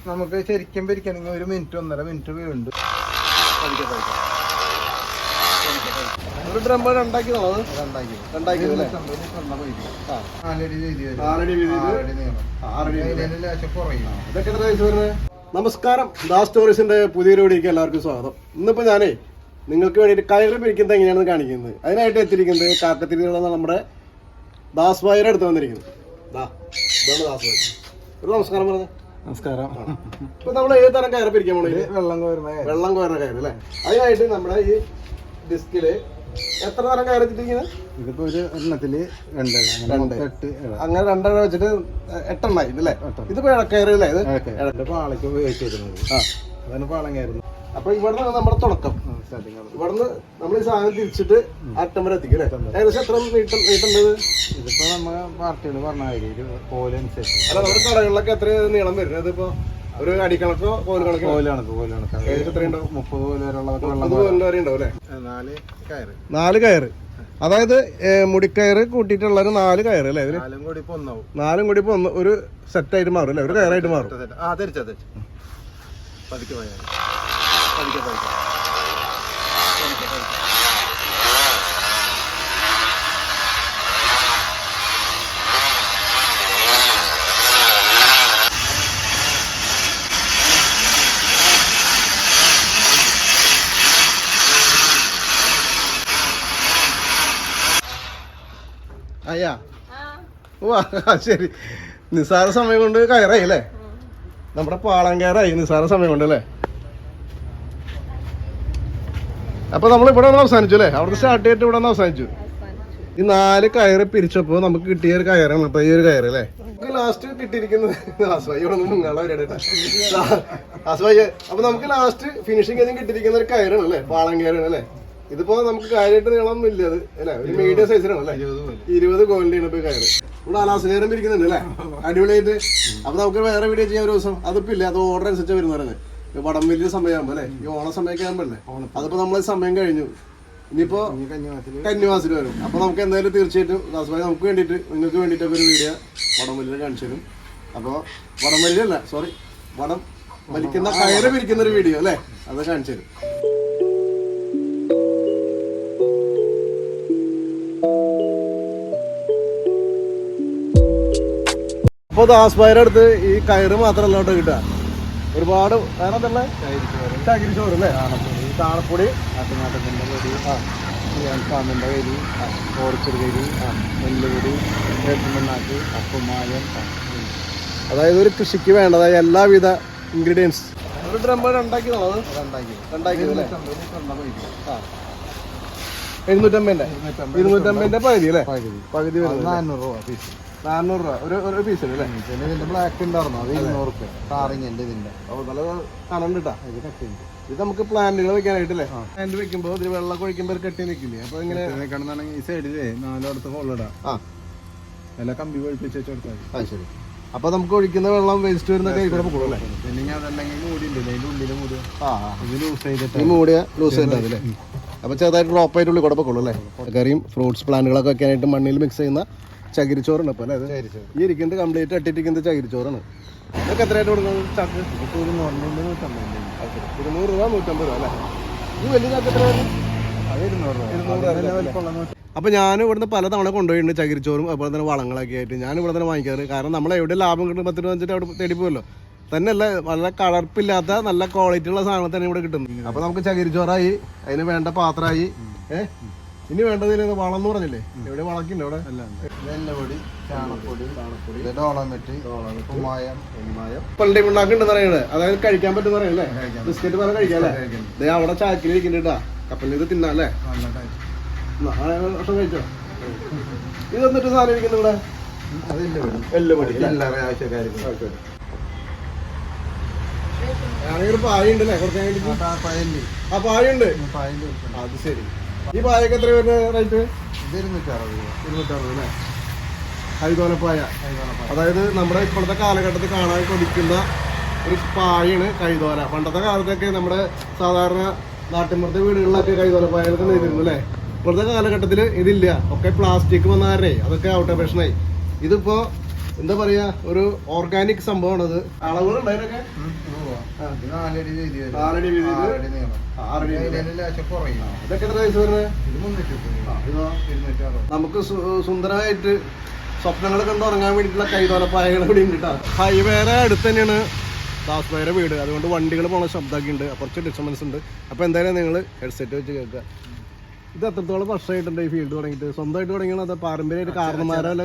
നമുക്ക് ശരിക്കും പിരിക്കണമെങ്കിൽ 1 minute 1.5 minute വേണ്ട. ഒരു ഡ്രം രണ്ടാക്കിയതാണോ? നമസ്കാരം, ദാസ് സ്റ്റോറീസിന്റെ പുതിയൊരു വീഡിയോക്ക് എല്ലാവർക്കും സ്വാഗതം. ഇന്നിപ്പോ ഞാനേ നിങ്ങൾക്ക് വേണ്ടിയിട്ട് കയറി പിരിക്കുന്നത് എങ്ങനെയാണെന്ന് കാണിക്കുന്നത്. അതിനായിട്ട് എത്തിയിരിക്കുന്നത് കാക്കത്തിരിയുള്ള നമ്മുടെ ദാസ് ഭായിയുടെ അടുത്ത് വന്നിരിക്കുന്നത്. ദാസ് ഭായി, ഒരു നമസ്കാരം പറഞ്ഞു. നമസ്കാരം. ഇപ്പൊ നമ്മൾ ഏത് തരം കയറി പിരിക്കാൻ പോണേ? വെള്ളം കോരുന്ന കയറ് അല്ലേ? അതിനായിട്ട് നമ്മുടെ ഈ ഡിസ്കില് എത്ര തരം കയറി വെച്ചിട്ടിരിക്കുന്നത്? ഇതിപ്പോ ഒരു എണ്ണത്തില് 2 അങ്ങനെ 2 വെച്ചിട്ട് 8 എണ്ണായി അല്ലേ? ഇതിപ്പോ ഇടക്കയറ് അല്ലേ? ഇത് പാളയ്ക്ക് ഉപയോഗിച്ചിരുന്നത്. അതാണ് പാളം കയറുന്നത്. അപ്പൊ ഇവിടുന്ന് നമ്മുടെ തുടക്കം. ഇവിടുന്ന് നമ്മൾ ഈ സാധനം തിരിച്ചിട്ട് അറ്റം വരെ എത്തിക്കും അല്ലേ? ഏകദേശം എത്ര നീട്ടേണ്ടത്? ഇതിപ്പോ നമ്മ പാർട്ടികൾ പറഞ്ഞ കാര്യം കോലനുസരിച്ച്. അല്ല, നമ്മുടെ കടകളിലൊക്കെ എത്ര നീളം വരുന്നത്? ഇതിപ്പോ ഒരു അടിക്കണക്കോ കോല് കണക്കോ? കോല് കണക്ക് ഏകദേശം എത്ര ഉണ്ടാവും? 30 കോല് വരെയുള്ളതൊക്കെ 30 കോല് വരെ ഉണ്ടാവും അല്ലേ? 4 കയറ്. അതായത് മുടിക്കയറ് കൂട്ടിയിട്ടുള്ള 4 കയറ് അല്ലേ? ഇതില് 4 കൂടി ഇപ്പൊ ഒരു സെറ്റായിട്ട് മാറും അല്ലേ? ഒരു കയറായിട്ട് മാറും. അയ്യാ, ശരി. നിസ്സാര സമയം കൊണ്ട് കയറായി അല്ലേ? നമ്മുടെ പാളം കയറായി നിസ്സാര സമയം കൊണ്ട് അല്ലേ? അപ്പൊ നമ്മൾ ഇവിടെ ഒന്ന് അവസാനിച്ചു അല്ലേ? അവിടെ സ്റ്റാർട്ട് ചെയ്തിട്ട് ഇവിടെ ഒന്ന് അവസാനിച്ചു. ഈ 4 കയറ് പിരിച്ചപ്പോ നമുക്ക് കിട്ടിയ ഒരു കയറാണ് ഇപ്പൊ ഈ ഒരു കയറ് അല്ലേ? ലാസ്റ്റ് കിട്ടിയിരിക്കുന്നത് അപ്പൊ നമുക്ക് ലാസ്റ്റ് ഫിനിഷിംഗ് കിട്ടിയിരിക്കുന്ന ഒരു കയറാണ് അല്ലേ? പാളം കയറാണ് അല്ലേ? ഇതിപ്പോ നമുക്ക് കാര്യമായിട്ട് നീളമൊന്നും ഇല്ല അത് അല്ലേ? ഒരു മീഡിയം സൈസിലാണ് അല്ലേ? 20 കോലിന്റെയാണ് ഇപ്പൊ കയറ്. ഇവിടെ അലാസ്കേരം ഇരിക്കുന്നുണ്ട് അല്ലേ? അടിപൊളിയായിട്ട്. അപ്പൊ നമുക്ക് വേറെ വീഡിയോ ചെയ്യാൻ ഒരു ദിവസം. അതിപ്പോ ഇല്ല, അത് ഓർഡർ അനുസരിച്ച് വരുന്നവരാണ്. വടം വലിയ സമയമാകുമ്പോ അല്ലേ? ഈ ഓണ സമയമൊക്കെ ആകുമ്പോ അല്ലേ? അതിപ്പോ നമ്മളെ സമയം കഴിഞ്ഞു. ഇനിയിപ്പോ കന്നിമാസത്തിൽ വരും. അപ്പൊ നമുക്ക് എന്തായാലും തീർച്ചയായിട്ടും ദാസ്ഭായി നമുക്ക് വേണ്ടിയിട്ട് നിങ്ങൾക്ക് വേണ്ടിയിട്ട് ഒരു വീഡിയോ വടം വലിയ കാണിച്ചു തരും. അപ്പൊ വടം വലിയല്ല, സോറി, വടം വലിക്കുന്ന കയറ് പിരിക്കുന്ന ഒരു വീഡിയോ അല്ലേ? അത് കാണിച്ചു തരും. അപ്പൊ ദാസ്ഭായിയുടെ അടുത്ത് ഈ കയറ് മാത്രമല്ല കേട്ടോ കിട്ടുക, ഒരുപാട് വേറെ തന്നെ ചകിരിച്ചോറ് അല്ലേ? ചാണപ്പൊടി, ആട്ടുമാട്ടത്തിൻ്റെ പൊടി, അൽഫാമിൻ്റെ കരി, ഓർച്ചിഡ് കരി, നെല്ലുപൊടി, വേപ്പിണ്ണാക്ക്, അപ്പമായം. അതായത് ഒരു കൃഷിക്ക് വേണ്ടതായ എല്ലാവിധ ഇൻഗ്രീഡിയൻസ്. ഒരു ഡ്രം രണ്ടാക്കിയതാണോ? രണ്ടാക്കിയത് അല്ലേ? 250 പകുതി അല്ലേ? പകുതി വരുന്നത് 400 രൂപ പീസ്. 400 രൂപ ഒരു പീസിന് അല്ലേ? പിന്നെ ഇതിന്റെ ബ്ലാക്ക് ഉണ്ടായിരുന്നു, അത് 200 രൂപ ടാറിങ്ങിന്റെ. ഇതിന്റെ നല്ല കണണ്ട് കേട്ടാ. ഇത് നമുക്ക് പ്ലാന്റുകൾ വെക്കാനായിട്ടല്ലേ? പ്ലാന്റ് വെക്കുമ്പോ ഇതിന് വെള്ളം ഒഴിക്കുമ്പോ കെട്ടി നിൽക്കില്ലേ? അപ്പൊ ഇങ്ങനെ വെക്കണമെന്നുണ്ടെങ്കിൽ ഈ സൈഡിലേ 4 ഹോളിടാം. എല്ലാം കമ്പി ഒഴിപ്പിച്ച് വെച്ച് കൊടുത്താൽ ശരി. അപ്പൊ നമുക്ക് ഒഴിക്കുന്ന വെള്ളം വേസ്റ്റ് വരുന്ന കൈ കൂടെ പോകും അല്ലേ? പിന്നെ അതല്ലെങ്കിൽ മൂടിയില്ലേ, അതിന്റെ ഉള്ളിൽ മൂടുക. ഇത് ലൂസ് ചെയ്തിട്ട് ഈ മൂടിയ ലൂസ് ചെയ്തിട്ട് അതില്ലേ? അപ്പൊ ചെറുതായിട്ട് ഡ്രോപ്പ് ആയിട്ട് ഉള്ളിൽ കൂടെ പൊക്കോളൂ അല്ലേ? കറിയും ഫ്രൂട്ട്സ് പ്ലാന്റുകളൊക്കെ വെക്കാനായിട്ട് മണ്ണിൽ മിക്സ് ചെയ്യുന്ന ചകിരിച്ചോറുണ്ട് അപ്പൊ അല്ലേ? ഈ ഇരിക്കുന്നത് കംപ്ലീറ്റ് അട്ടിരിക്കുന്നത് ചകിരിച്ചോറാണ്. ഇതൊക്കെ എത്രയായിട്ട് കൊടുക്കുന്നത് ചാക്ക്? 200 രൂപ 150 രൂപ അല്ലേ? ഈ വലിയ ചാക്ക് എത്ര? അത് 200 രൂപ. അപ്പൊ ഞാൻ ഇവിടുന്ന് പല തവണ കൊണ്ടുപോയിട്ടുണ്ട് ചകിരിച്ചോറും അതുപോലെ തന്നെ വളങ്ങളൊക്കെ ആയിട്ട്. ഞാൻ ഇവിടെ തന്നെ വാങ്ങിക്കാറ്. കാരണം നമ്മൾ എവിടെ ലാഭം കിട്ടും 10 രൂപ വെച്ചിട്ട് അവിടെ തേടി പോയല്ലോ. തന്നെയല്ല, നല്ല കളർപ്പില്ലാത്ത നല്ല ക്വാളിറ്റി ഉള്ള സാധനം തന്നെ ഇവിടെ കിട്ടുന്നു. അപ്പൊ നമുക്ക് ചകിരിച്ചോറായി, അതിന് വേണ്ട പാത്രമായി. ഇനി വേണ്ടതിൽ വളം എന്ന് പറഞ്ഞില്ലേ? എവിടെ വളക്കില്ല അവിടെ? നെല്ലുപൊടി, ചാണപ്പൊടി, ഡോളമെറ്റ്, കുമ്മായം. പള്ളി പിണ്ണാക്കുണ്ടെന്ന് പറയുന്നത്, അതായത് കഴിക്കാൻ പറ്റുന്ന പറയല്ലേ? ബിസ്ക്കറ്റ് പോലെ കഴിക്കാം അല്ലേ? അവിടെ ചാക്കിൽ ഇരിക്കുന്നുണ്ടാ. കപ്പലിൽ ഇത് തിന്നാ അല്ലേ? ഭക്ഷണം കഴിച്ചോ? ഇത് എന്നിട്ട് സാധനം ഇരിക്കുന്നു ഇവിടെ. എല്ലുപൊടി ആണെങ്കിൽ പായുണ്ട് അല്ലേ? കുറച്ച് ആ പായുണ്ട്. അത് ശരി. ഈ പായൊക്കെ എത്ര വരുന്ന റേറ്റ്? 260 അല്ലേ? കൈതോലപ്പായ. അതായത് നമ്മുടെ ഇപ്പോഴത്തെ കാലഘട്ടത്തിൽ കാണാൻ കൊതിക്കുന്ന ഒരു പായാണ് കൈതോല. പണ്ടത്തെ കാലത്തൊക്കെ നമ്മുടെ സാധാരണ നാട്ടിൻപുറത്തെ വീടുകളിലൊക്കെ കൈതോലപ്പായൊക്കെ നെയ്തിരുന്നു അല്ലേ? ഇപ്പോഴത്തെ കാലഘട്ടത്തിൽ ഇതില്ല, ഒക്കെ പ്ലാസ്റ്റിക് വന്ന കാരണേ അതൊക്കെ ഔട്ട് ഓഫ് ഫാഷനായി. ഇതിപ്പോ എന്താ പറയാ ഒരു ഓർഗാനിക് സംഭവമാണ് അത്. അളവുകളുണ്ട് അതിനൊക്കെ? 4 അടി വീതിയില് 6 അടി. ഇതൊക്കെ എത്ര പൈസ വരുന്നത്? നമുക്ക് സുന്ദരമായിട്ട് സ്വപ്നങ്ങൾ കണ്ട് ഉറങ്ങാൻ വേണ്ടിയിട്ടുള്ള കൈതോലപ്പായകൾ ഇവിടെ ഉണ്ട് കേട്ടോ. ഹൈവേറെ അടുത്ത് തന്നെയാണ് ദാസ് ഭായിയുടെ വീട്. അതുകൊണ്ട് വണ്ടികൾ പോണ ശബ്ദമൊക്കെ ഉണ്ട്, കുറച്ച് ഡിസ്റ്റർബൻസ് ഉണ്ട്. അപ്പോൾ എന്തായാലും നിങ്ങൾ ഹെഡ്സെറ്റ് വെച്ച് കേൾക്കുക. ഇത് എത്രത്തോളം വർഷമായിട്ടുണ്ട് ഈ ഫീൽഡ് തുടങ്ങിയിട്ട്? സ്വന്തമായിട്ട് തുടങ്ങിയത് അത് പാരമ്പര്യമായിട്ട് കാരണന്മാരല്ല.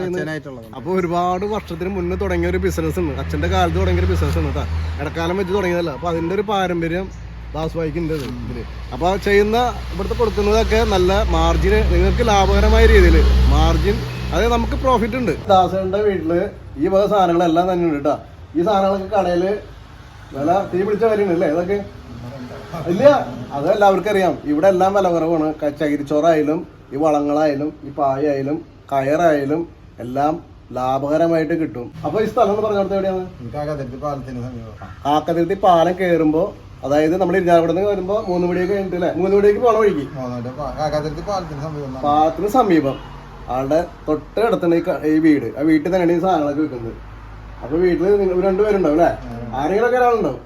അപ്പോൾ ഒരുപാട് വർഷത്തിന് മുന്നേ തുടങ്ങിയ ഒരു ബിസിനസ് ഉണ്ട്. അച്ഛൻ്റെ കാലത്ത് തുടങ്ങിയ ഒരു ബിസിനസ് ഉണ്ട് കേട്ടോ. ഇടക്കാലം വെച്ച് തുടങ്ങിയതല്ല. അപ്പോൾ അതിൻ്റെ ഒരു പാരമ്പര്യം ദാസ് ഭായിക്ക് ഉണ്ട് ഇതിൽ. അപ്പോൾ ചെയ്യുന്ന ഇവിടുത്തെ കൊടുക്കുന്നതൊക്കെ നല്ല മാർജിന്, നിങ്ങൾക്ക് ലാഭകരമായ രീതിയിൽ മാർജിൻ, അതായത് നമുക്ക് പ്രോഫിറ്റ് ഉണ്ട്. ദാസന്റെ വീട്ടില് ഈ വക സാധനങ്ങളെല്ലാം തന്നെ ഉണ്ട് കേട്ടോ. ഈ സാധനങ്ങളൊക്കെ കടയിൽ വില തീ പിടിച്ച വിലയാണ് അല്ലേ ഇതൊക്കെ? ഇല്ല, അത് എല്ലാവർക്കും അറിയാം. ഇവിടെ എല്ലാം വില കുറവാണ്. ചകിരിച്ചോറായാലും ഈ വളങ്ങളായാലും ഈ പായായാലും കയറായാലും എല്ലാം ലാഭകരമായിട്ട് കിട്ടും. അപ്പൊ ഈ സ്ഥലം എന്ന് പറഞ്ഞ എവിടെയാണ്? കാക്കതിരുത്തി പാലം കയറുമ്പോ, അതായത് നമ്മൾ ഇരിഞ്ഞാലക്കുടന്ന് വരുമ്പോ 3 മണിയൊക്കെ കഴിഞ്ഞിട്ട് അല്ലേ, 3 മണിക്ക് പോണ വഴിക്ക് പാലത്തിന് സമീപം ആളുടെ തൊട്ട് അടുത്തുണ്ട് ഈ വീട്. ആ വീട്ടിൽ തന്നെയാണ് ഈ സാധനങ്ങളൊക്കെ വെക്കുന്നത്. അപ്പൊ വീട്ടില് നിങ്ങൾ 2 പേരുണ്ടാവും അല്ലേ? ആരെങ്കിലും ഒക്കെ ഒരാളുണ്ടാവും,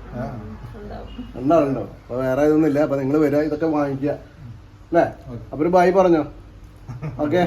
2 ആളുണ്ടാവും. അപ്പൊ വേറെ ഇതൊന്നും ഇല്ല. അപ്പൊ നിങ്ങൾ വരിക, ഇതൊക്കെ വാങ്ങിക്കുക അല്ലേ? അപ്പൊ ഒരു ബായ് പറഞ്ഞോ. ഓക്കെ.